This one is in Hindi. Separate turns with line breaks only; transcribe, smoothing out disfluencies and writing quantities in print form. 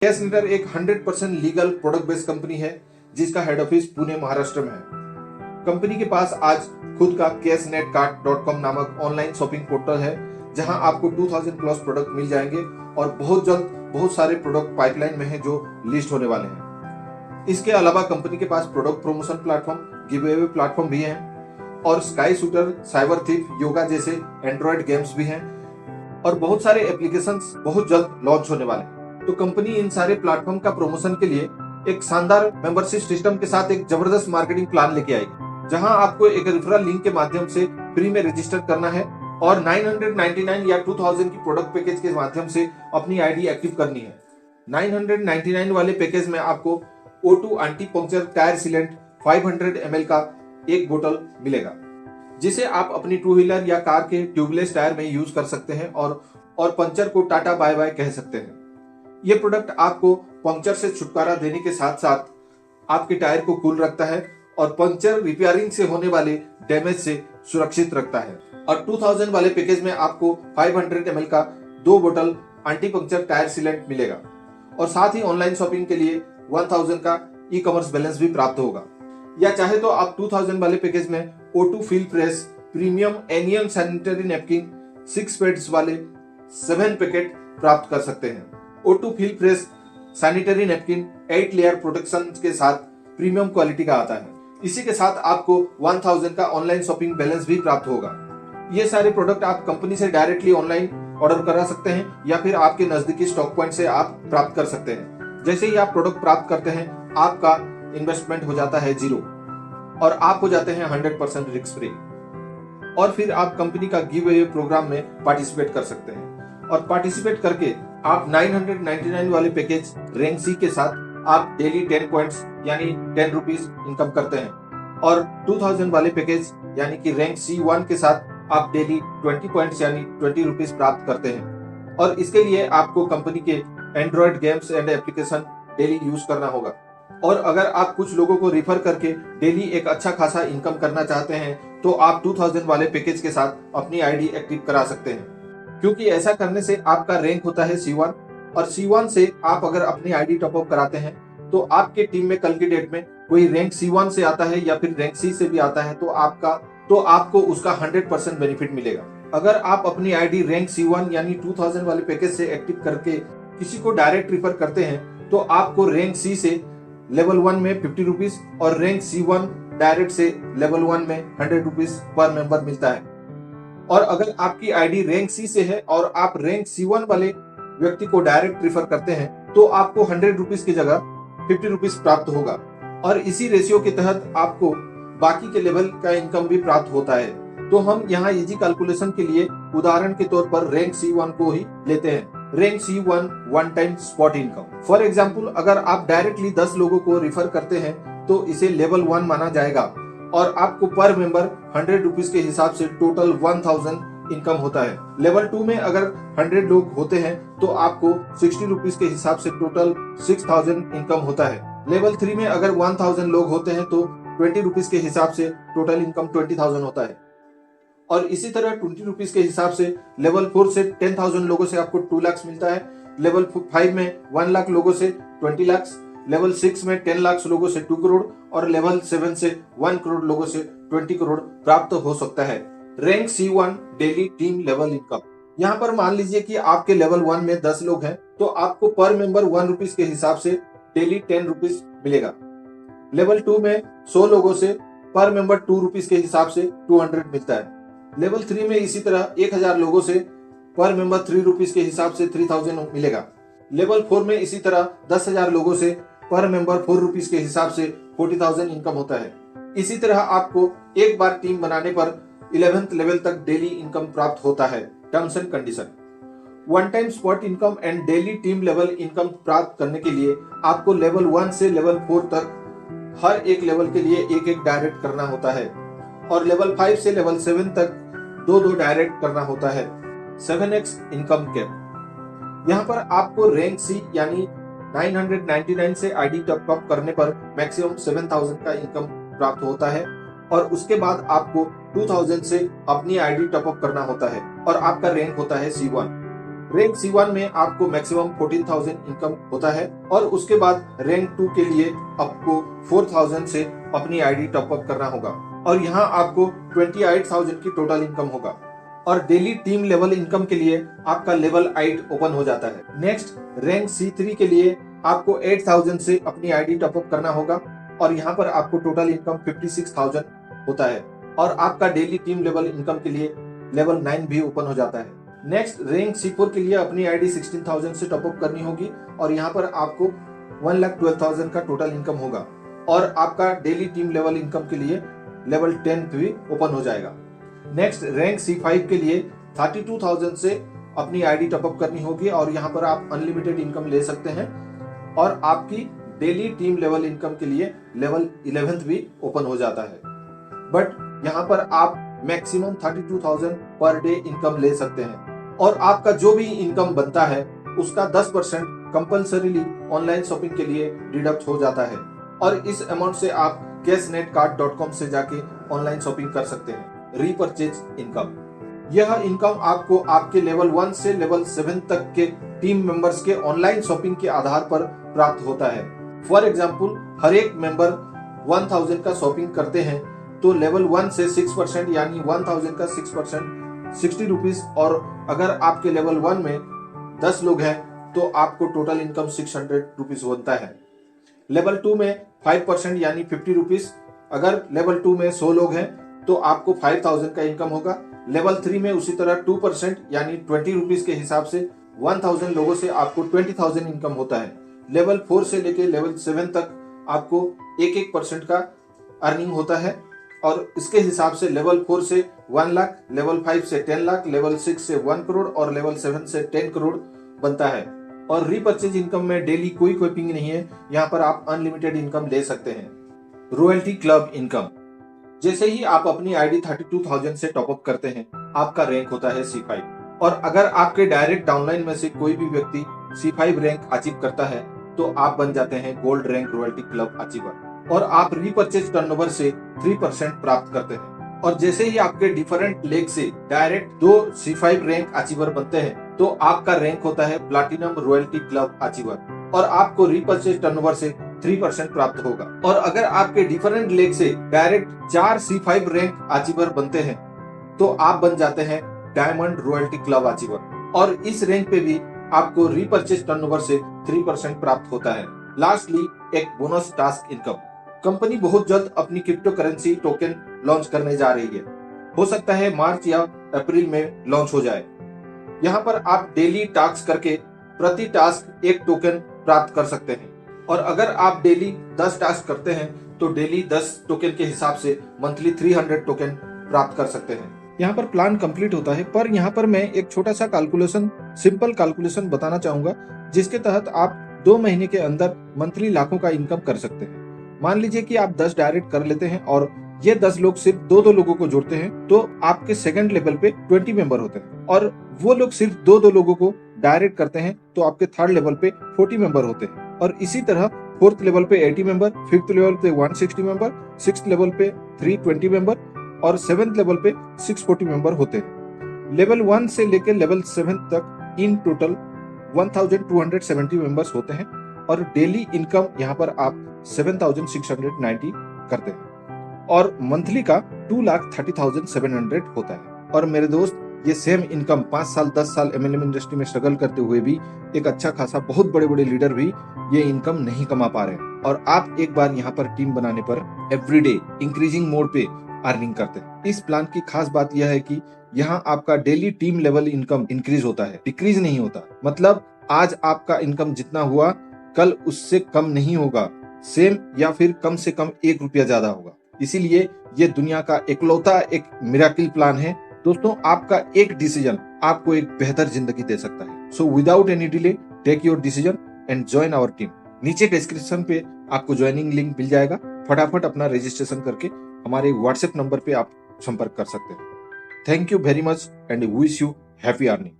कैशनेटर एक 100% लीगल प्रोडक्ट बेस्ड कंपनी है जिसका हेड ऑफिस पुणे महाराष्ट्र में है। कंपनी के पास आज खुद का cashNetCart.com नामक ऑनलाइन शॉपिंग पोर्टल है जहां आपको 2000 प्लस प्रोडक्ट मिल जाएंगे और बहुत जल्द बहुत सारे प्रोडक्ट पाइपलाइन में हैं जो लिस्ट होने वाले हैं। इसके अलावा कंपनी के पास product promotion platform, give away platform भी हैं और sky shooter, cyber thief, yoga जैसे एंड्रॉइड गेम्स भी हैं और बहुत सारे एप्लीकेशंस बहुत जल्द लॉन्च होने वाले हैं। तो कंपनी इन सारे प्लेटफॉर्म का प्रमोशन के लिए एक शानदार मेंबरशिप सिस्टम के साथ एक जबरदस्त मार्केटिंग प्लान लेके आएगी, जहां आपको एक रेफरल लिंक के माध्यम से फ्री में रजिस्टर करना है और 999 या 2000 की प्रोडक्ट पैकेज के माध्यम से अपनी आईडी एक्टिव करनी है। 999 वाले पैकेज में आपको O2 anti puncture tyre sealant 500 ml का एक बोतल मिलेगा, जिसे आप अपनी टू व्हीलर या कार के ट्यूबलेस टायर में यूज कर सकते हैं और पंचर को टाटा बाय बाय कह सकते हैं। ये प्रोडक्ट आपको पंक्चर से छुटकारा देने के साथ साथ आपके टायर को कूल रखता है और पंक्चर रिपेयरिंग से होने वाले डैमेज से सुरक्षित रखता है। और 2000 वाले पैकेज में आपको 500 ml का 2 बोतल एंटी पंक्चर टायर सीलेंट मिलेगा और साथ ही ऑनलाइन शॉपिंग के लिए 1000 का ई कॉमर्स बैलेंस भी प्राप्त होगा। या चाहे तो आप 2000 वाले पैकेज में O2 feel fresh premium anion sanitary napkin 6 pads वाले 7 पैकेट प्राप्त कर सकते हैं। O2 feel fresh sanitary napkin 8 layer protection के साथ प्रीमियम क्वालिटी का आता है। इसी के साथ आपको 1000 का ऑनलाइन शॉपिंग बैलेंस भी प्राप्त होगा। ये सारे प्रोडक्ट आप कंपनी से डायरेक्टली ऑनलाइन ऑर्डर करा सकते हैं या फिर आपके नजदीकी स्टॉक पॉइंट से आप प्राप्त कर सकते हैं। जैसे ही आप प्रोडक्ट प्राप्त करते हैं आपका इन्वेस्टमेंट हो जाता है 0 और आप हो जाते हैं 100% रिस्क फ्री और फिर आप कंपनी का गिव अवे प्रोग्राम में पार्टिसिपेट कर सकते हैं। और पार्टिसिपेट करके आप 999 वाले पैकेज रैंक सी के साथ आप डेली 10 पॉइंट्स यानी 10 रुपीज इनकम करते हैं और 2000 वाले पैकेज यानी कि रैंक C1 के साथ आप डेली 20 पॉइंट्स यानी 20 रुपीज प्राप्त करते हैं। और इसके लिए आपको कंपनी के Android games and application daily use करना होगा। और अगर आप कुछ लोगों को रिफर करके डेली एक अच्छा खासा इनकम करना चाहते हैं तो आप 2000 वाले पैकेज के साथ अपनी आईडी एक्टिव करा सकते हैं, क्योंकि ऐसा करने से आपका रैंक होता है C1 और C1 से आप अगर अपनी आईडी टॉपअप कराते हैं तो आपके टीम में कल की डेट में कोई रैंक C1 से आता है या फिर रैंक C से भी आता है तो आपको उसका 100% बेनिफिट मिलेगा। अगर आप अपनी आईडी रैंक C1 यानी 2000 वाले पैकेज से एक्टिव करके किसी को डायरेक्ट रिफर करते हैं तो आपको रैंक C से लेवल 1 में 50 रुपीज और रैंक C1 डायरेक्ट से लेवल 1 में 100 रुपीज पर मेंबर मिलता है। और अगर आपकी आईडी रैंक C से है और आप रैंक C1 वाले व्यक्ति को डायरेक्ट रिफर करते हैं तो आपको 100 रुपीज की जगह 50 रुपीज प्राप्त होगा और इसी रेशियो के तहत आपको बाकी के लेवल का इनकम भी प्राप्त होता है। तो हम यहाँ इजी कैलकुलेशन के लिए उदाहरण के तौर पर रैंक C1 को ही लेते हैं। Rank C1 one time spot income. For example अगर आप डायरेक्टली 10 लोगों को रिफर करते हैं तो इसे लेवल 1 माना जाएगा और आपको पर मेंबर 100 रुपीज के हिसाब से टोटल 1000 इनकम होता है। लेवल 2 में अगर 100 लोग होते हैं तो आपको 60 रुपीज के हिसाब से टोटल 6000 इनकम होता है। लेवल 3 में अगर 1000 लोग होते हैं तो 20 रुपीज के हिसाब से टोटल इनकम 20000 होता है। और इसी तरह 20 रुपीज के हिसाब से लेवल 4 से 10,000 लोगों से आपको 2 लाख मिलता है। लेवल 5 में 1 लाख लोगों से 20 लाख, लेवल 6 में 10 लाख लोगों से 2 करोड़ और लेवल 7 से 1 करोड़ लोगों से 20 करोड़ प्राप्त हो सकता है। Rank C1 daily team level income. यहाँ पर मान लीजिए कि आपके लेवल 1 में 10 लोग हैं तो आपको पर मेंबर 1 रुपीज के हिसाब से डेली 10 रुपीज मिलेगा। लेवल 2 में 100 लोगों से पर मेंबर 2 रुपीज के हिसाब से 200 मिलता है। लेवल 3 में इसी तरह 1000 लोगों से पर मेंबर 3 रुपीज के हिसाब से 3000 मिलेगा। लेवल 4 में इसी तरह 10,000 लोगों से पर मेंबर 4 रुपीज के हिसाब से 40,000 इनकम होता है। इसी तरह आपको एक बार टीम बनाने पर 11th लेवल तक डेली इनकम प्राप्त होता है। Terms and condition. One time spot income and daily team level income प्राप्त करने के लिए आपको लेवल 1 से लेवल 4 तक हर एक लेवल के लिए एक डायरेक्ट करना होता है और लेवल 5 से लेवल 7 तक 2 डायरेक्ट करना होता है। 7x income cap. यहाँ पर आपको रैंक C यानी 999 से आईडी टॉपअप करने पर मैक्सिमम 7000 का इनकम प्राप्त होता है और उसके बाद आपको 2000 से अपनी आईडी टॉपअप करना होता है और आपका रैंक होता है C1। रैंक C1 में आपको मैक्सिमम 14,000 इनकम होता है और उसके बाद रैंक 2 के लिए आपको 4,000 से अपनी आईडी टॉप अप करना होगा और यहाँ आपको 28,000 की टोटल इनकम होगा और डेली टीम लेवल इनकम के लिए आपका लेवल 8 ओपन हो जाता है। नेक्स्ट रैंक C3 के लिए आपको 8,000 से अपनी आईडी टॉप अप करना होगा और यहाँ पर आपको टोटल इनकम 56,000 होता है और आपका डेली टीम लेवल इनकम के लिए लेवल 9 भी ओपन हो जाता है। नेक्स्ट रैंक C4 के लिए अपनी आईडी 16,000 से टॉप अप करनी होगी और यहाँ पर आपको 1,12,000 का टोटल इनकम होगा और आपका डेली टीम लेवल इनकम के लिए लेवल 10 भी ओपन हो जाएगा। नेक्स्ट रैंक C5 के लिए 32,000 से अपनी आईडी टॉप अप करनी होगी और यहाँ पर आप अनलिमिटेड इनकम ले सकते हैं और आपकी डेली टीम लेवल इनकम के लिए लेवल 11 भी ओपन हो जाता है। बट यहाँ पर आप मैक्सिमम 32,000 पर डे इनकम ले सकते हैं और आपका जो भी इनकम बनता है उसका 10% कंपल्सरीली ऑनलाइन शॉपिंग के लिए डिडक्ट हो जाता है और इस अमाउंट से आप cashNetCart.com से जाके ऑनलाइन शॉपिंग कर सकते हैं। रीपरचेज इनकम, यह इनकम आपको आपके लेवल 1 से लेवल 7 तक के टीम मेंबर्स के ऑनलाइन शॉपिंग के आधार पर प्राप्त होता है। फॉर एग्जाम्पल, हर एक मेंबर 1,000 का शॉपिंग करते हैं तो लेवल 1 से 6% यानी 1,000 का 6% 60 रुपीज और अगर आपके लेवल 1 में 10 लोग हैं तो आपको टोटल इनकम 600 रुपीज बनता है। लेवल 2 में 5% यानी 50 रुपीज, अगर लेवल 2 में 100 लोग हैं तो आपको 5,000 का इनकम होगा। लेवल 3 में उसी तरह 2% यानी 20 रुपीज के हिसाब से 1,000 लोगों से आपको 20,000 इनकम होता है। लेवल 4 से लेके लेवल 7 तक आपको 1% का अर्निंग होता है और इसके हिसाब से लेवल 4 से 1 लाख, लेवल 5 से 10 लाख, लेवल 6 से 1 करोड़ और लेवल 7 से 10 करोड़ बनता है। और रीपरचेज इनकम में डेली कोई कैपिंग नहीं है, यहाँ पर आप अनलिमिटेड इनकम ले सकते हैं। रॉयल्टी क्लब इनकम, जैसे ही आप अपनी आईडी 32,000 से टॉप अप करते हैं आपका रैंक होता है C5 और अगर आपके डायरेक्ट डाउनलाइन में से कोई भी व्यक्ति C5 रैंक अचीव करता है तो आप बन जाते हैं gold rank royalty club achiever और आप रीपरचेज टर्नओवर से 3% प्राप्त करते हैं। और जैसे ही आपके डिफरेंट लेग से डायरेक्ट 2 C5 रैंक अचीवर बनते हैं तो आपका रैंक होता है प्लैटिनम रॉयल्टी क्लब अचीवर और आपको रीपरचेज टर्नओवर से 3% प्राप्त होगा। और अगर आपके डिफरेंट लेग से डायरेक्ट 4 C5 रैंक अचीवर बनते हैं तो आप बन जाते हैं डायमंड रॉयल्टी क्लब अचीवर और इस रैंक पे भी आपको रीपरचेज टर्नओवर से 3% प्राप्त होता है। लास्टली एक बोनस टास्क इनकम, कंपनी बहुत जल्द अपनी क्रिप्टो करेंसी टोकन लॉन्च करने जा रही है, हो सकता है मार्च या अप्रैल में लॉन्च हो जाए। यहाँ पर आप डेली टास्क करके प्रति टास्क एक टोकन प्राप्त कर सकते हैं और अगर आप डेली 10 टास्क करते हैं तो डेली 10 टोकन के हिसाब से मंथली 300 टोकन प्राप्त कर सकते हैं। यहाँ पर प्लान कंप्लीट होता है पर यहाँ पर मैं एक छोटा सा सिंपल कैलकुलेशन बताना चाहूंगा जिसके तहत आप 2 महीने के अंदर मंथली लाखों का इनकम कर सकते हैं। मान लीजिए कि आप 10 डायरेक्ट कर लेते हैं और ये 10 लोग सिर्फ 2 लोगों को जोड़ते हैं तो आपके सेकंड लेवल पे 20 मेंबर होते हैं और वो लोग सिर्फ 2 लोगों को डायरेक्ट करते हैं तो आपके थर्ड लेवल पे 40 मेंबर होते हैं और इसी तरह फोर्थ लेवल पे 80 मेंबर, फिफ्थ लेवल पे 160 मेंबर, सिक्स्थ लेवल पे 320 मेंबर और सेवेंथ लेवल पे 640 मेंबर होते हैं। लेवल 1 से लेकर लेवल 7 तक इन टोटल 1270 मेंबर्स होते हैं और डेली इनकम यहाँ पर आप 7,690 करते हैं और मंथली का 2,30,700 होता है। और मेरे दोस्त, ये सेम इनकम 5 साल 10 साल MLM इंडस्ट्री में स्ट्रगल करते हुए भी एक अच्छा खासा बहुत बड़े बड़े लीडर भी ये इनकम नहीं कमा पा रहे हैं और आप एक बार यहाँ पर टीम बनाने पर एवरीडे इंक्रीजिंग मोड पे अर्निंग करते हैं। इस प्लान की खास बात यह है कि यहाँ आपका daily team level income increase होता है, डिक्रीज नहीं होता। मतलब आज आपका इनकम जितना हुआ कल उससे कम नहीं होगा, सेम या फिर कम से कम 1 रुपया ज्यादा होगा। इसीलिए ये दुनिया का इकलौता एक मिरेकल प्लान है। दोस्तों, आपका एक डिसीजन आपको एक बेहतर जिंदगी दे सकता है। So without any delay take your decision and join our team. नीचे डिस्क्रिप्शन पे आपको ज्वाइनिंग लिंक मिल जाएगा, फटाफट अपना रजिस्ट्रेशन करके हमारे व्हाट्सएप नंबर पे आप संपर्क कर सकते हैं। Thank you very much and wish you happy earning.